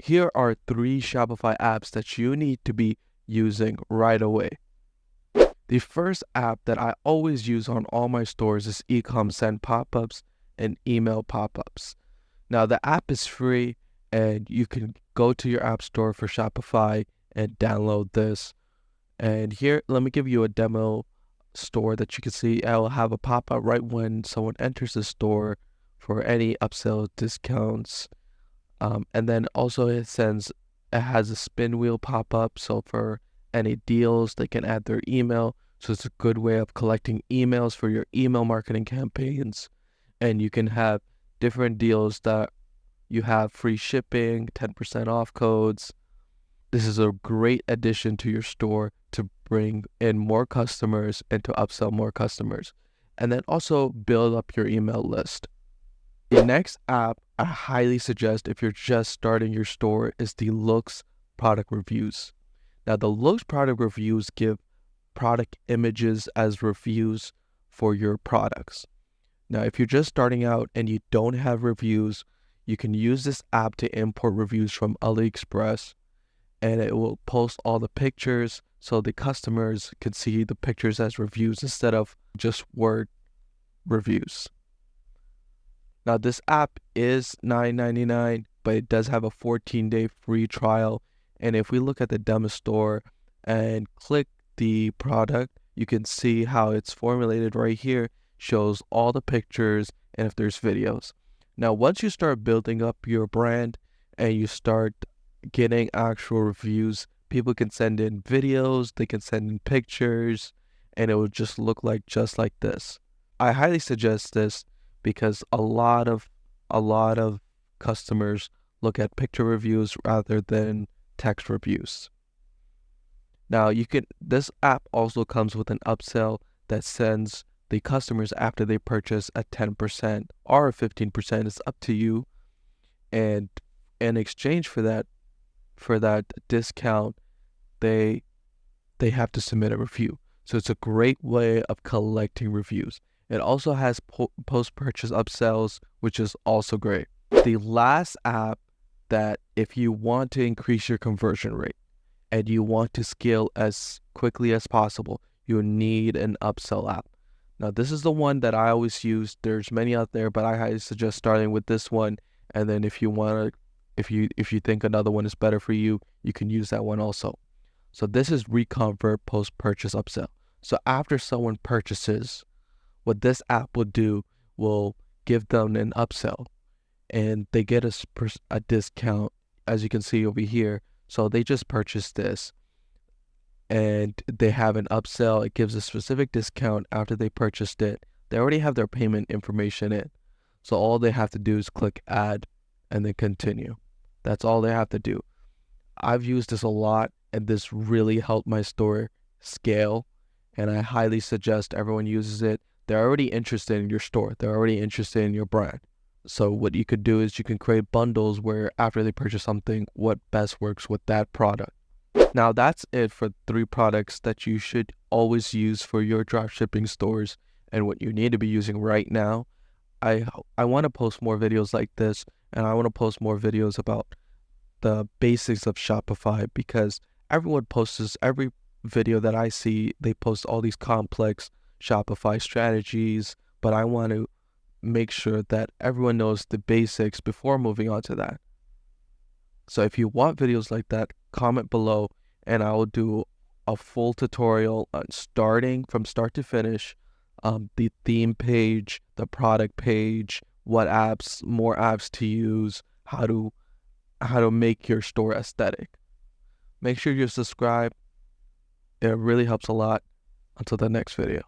here are 3 Shopify apps that you need to be using right away. The first app that I always use on all my stores is Ecoms Popups and Email Popups. Now, the app is free, and you can go to your app store for Shopify and download this. And here, let me give you a demo store that you can see. I will have a pop-up right when someone enters the store for any upsell discounts. And then also it has a spin wheel pop-up, so for any deals, they can add their email. So it's a good way of collecting emails for your email marketing campaigns. And you can have different deals that you have free shipping, 10% off codes. This is a great addition to your store to bring in more customers and to upsell more customers. And then also build up your email list. The next app I highly suggest if you're just starting your store is the Looks product reviews. Now, the Looks product reviews give product images as reviews for your products. Now, if you're just starting out and you don't have reviews, you can use this app to import reviews from AliExpress, and it will post all the pictures so the customers can see the pictures as reviews instead of just word reviews. Now, this app is $9.99, but it does have a 14-day free trial. And if we look at the demo store and click the product, you can see how it's formulated right here, shows all the pictures and if there's videos. Now, once you start building up your brand and you start getting actual reviews, people can send in videos, they can send in pictures, and it will just look just like this. I highly suggest this because a lot of customers look at picture reviews rather than text reviews. Now, this app also comes with an upsell that sends the customers after they purchase a 10% or a 15%. It's up to you. And in exchange for that discount, they have to submit a review. So it's a great way of collecting reviews. It also has post-purchase upsells, which is also great. The last app that if you want to increase your conversion rate and you want to scale as quickly as possible, you need an upsell app. Now, this is the one that I always use. There's many out there, but I highly suggest starting with this one. And then if you think another one is better for you, you can use that one also. So this is Reconvert post-purchase upsell. So after someone purchases, what this app will give them an upsell, and they get a discount, as you can see over here. So they just purchased this, and they have an upsell. It gives a specific discount after they purchased it. They already have their payment information in. So all they have to do is click add and then continue. That's all they have to do. I've used this a lot, and this really helped my store scale, and I highly suggest everyone uses it. They're already interested in your store. They're already interested in your brand. So what you could do is you can create bundles where after they purchase something, what best works with that product. Now, that's it for 3 products that you should always use for your dropshipping stores and what you need to be using right now. I want to post more videos like this, and I want to post more videos about the basics of Shopify, because everyone posts every video that I see, they post all these complex Shopify strategies, but I want to make sure that everyone knows the basics before moving on to that. So if you want videos like that, comment below, and I will do a full tutorial on starting from start to finish, the theme page, the product page, what apps, more apps to use, how to make your store aesthetic. Make sure you subscribe. It really helps a lot. Until the next video.